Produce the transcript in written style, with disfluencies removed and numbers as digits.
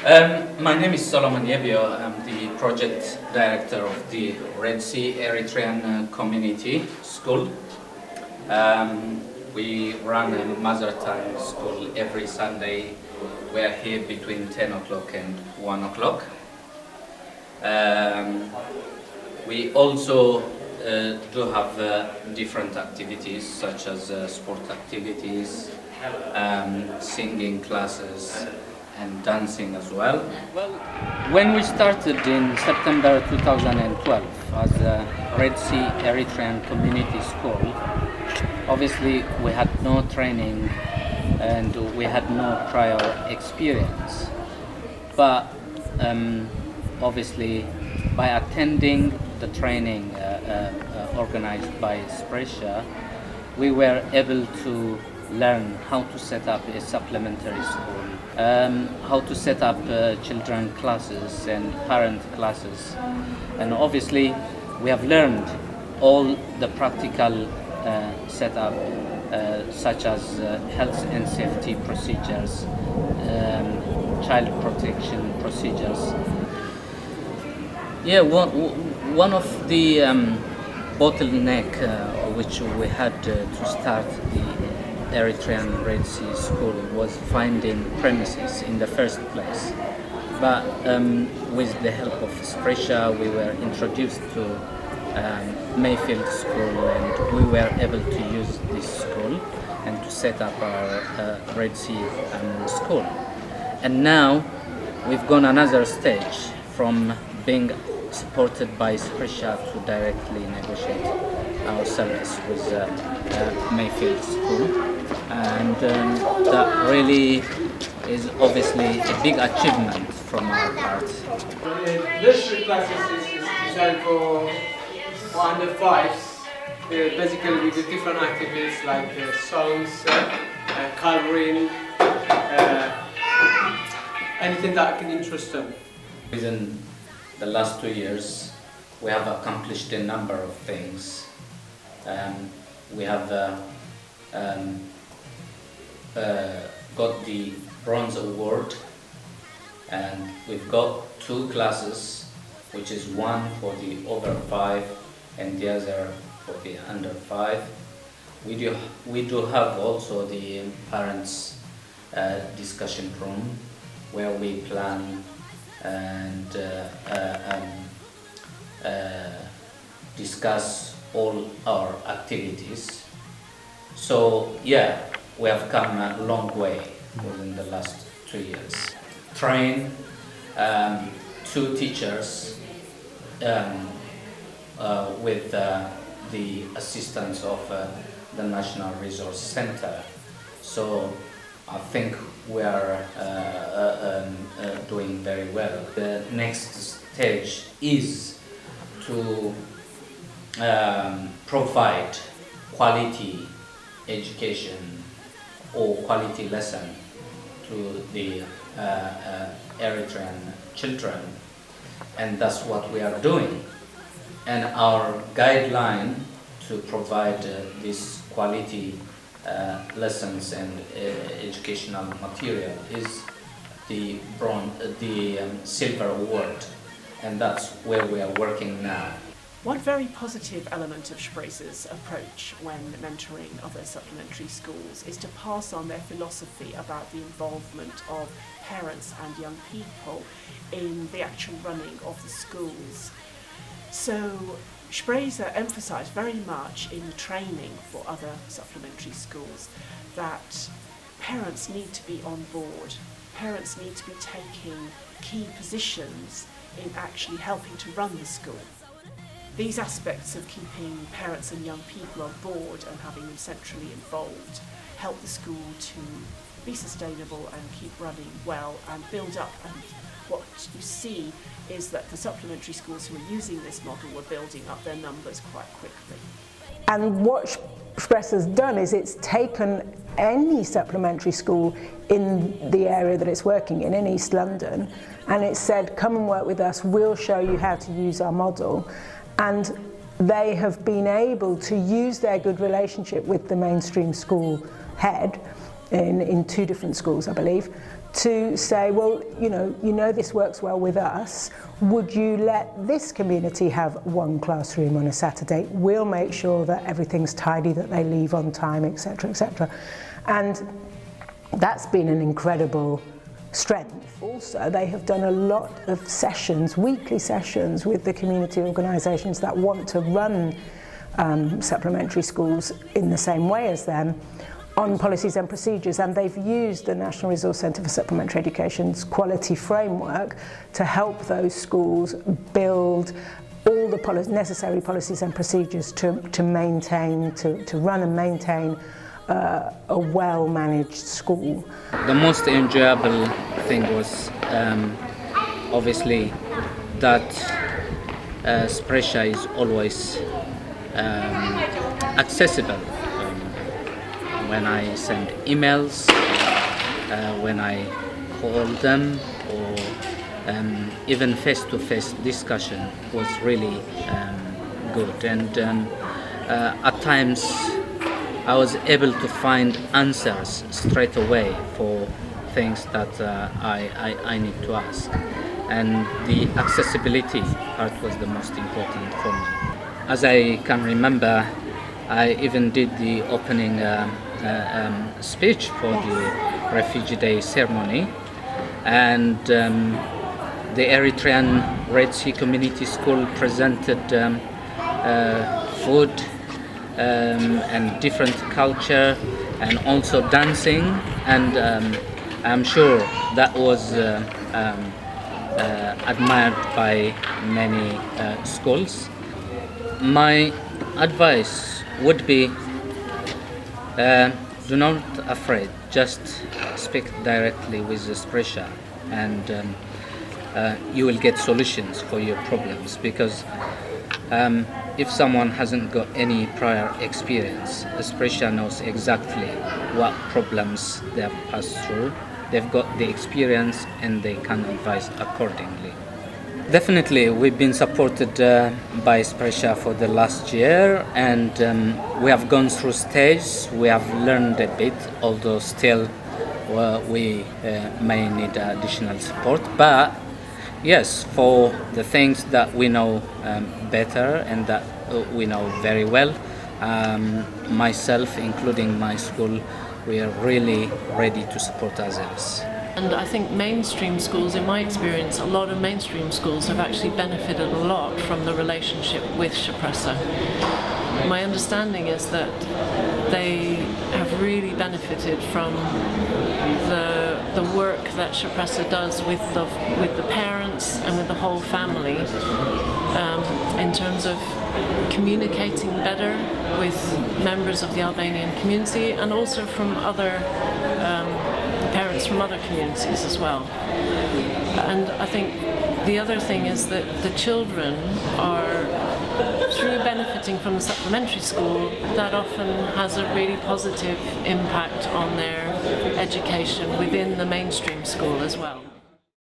My name is Solomon Yebio. I'm the project director of the Red Sea Eritrean Community School. We run a mother tongue school every Sunday. We're here between 10 o'clock and 1 o'clock. We also do have different activities such as sport activities, singing classes, and dancing as well. Well, when we started in September 2012 as a Red Sea Eritrean Community School, obviously we had no training and we had no prior experience. But obviously by attending the training organized by Shpresa, we were able to learn how to set up a supplementary school, how to set up children classes and parent classes, and obviously we have learned all the practical setup such as health and safety procedures, child protection procedures. Yeah, one of the bottleneck which we had to start the Eritrean Red Sea School was finding premises in the first place. But with the help of Shpresa, we were introduced to Mayfield School, and we were able to use this school and to set up our Red Sea School. And now we've gone another stage from being supported by Shpresa to directly negotiate our service with Mayfield School. And that really is obviously a big achievement from our part. This class is designed for under fives. Basically we do different activities like songs, coloring, anything that can interest them. Within the last 2 years, we have accomplished a number of things. We have got the Bronze Award, and we've got 2 classes, which is one for the over 5 and the other for the under 5. We do have also the parents' discussion room where we plan and discuss all our activities. So yeah, we have come a long way within the last 2 years. Train 2 teachers with the assistance of the National Resource Center. So I think we are doing very well. The next stage is to provide quality education or quality lesson to the Eritrean children, and that's what we are doing. And our guideline to provide this quality lessons and educational material is the silver award, and that's where we are working now. One very positive element of Shpresa's approach when mentoring other supplementary schools is to pass on their philosophy about the involvement of parents and young people in the actual running of the schools. So Shpresa emphasised very much in the training for other supplementary schools that parents need to be on board. Parents need to be taking key positions in actually helping to run the school. These aspects of keeping parents and young people on board and having them centrally involved help the school to be sustainable and keep running well and build up. And what you see is that the supplementary schools who are using this model were building up their numbers quite quickly. And what Shpresa's done is it's taken any supplementary school in the area that it's working in East London, and it said, come and work with us, we'll show you how to use our model. And they have been able to use their good relationship with the mainstream school head in 2 different schools, I believe, to say, well, you know this works well with us, would you let this community have one classroom on a Saturday? We'll make sure that everything's tidy, that they leave on time, etc., etc. And that's been an incredible strength. Also, they have done a lot of sessions, weekly sessions, with the community organisations that want to run supplementary schools in the same way as them, on policies and procedures, and they've used the National Resource Centre for Supplementary Education's quality framework to help those schools build all the necessary policies and procedures to maintain, to run and maintain a well-managed school. The most enjoyable thing was obviously that Shpresa is always accessible. When I send emails, when I call them, or even face-to-face discussion was really good. And at times I was able to find answers straight away for things that I need to ask. And the accessibility part was the most important for me. As I can remember, I even did the opening speech for the Refugee Day ceremony, and the Eritrean Red Sea Community School presented food and different culture, and also dancing, and I'm sure that was admired by many schools. My advice would be, do not afraid, just speak directly with the Shpresa, and you will get solutions for your problems, because if someone hasn't got any prior experience, the Shpresa knows exactly what problems they have passed through. They've got the experience and they can advise accordingly. Definitely, we've been supported by Shpresa for the last year, and we have gone through stages. We have learned a bit, although still we may need additional support. But yes, for the things that we know better and that we know very well, myself, including my school, we are really ready to support others. And I think mainstream schools, in my experience, a lot of mainstream schools have actually benefited a lot from the relationship with Shpresa. My understanding is that they have really benefited from the work that Shpresa does with the parents and with the whole family, in terms of communicating better with members of the Albanian community, and also from other parents from other communities as well. And I think the other thing is that the children are, through benefiting from the supplementary school, that often has a really positive impact on their education within the mainstream school as well.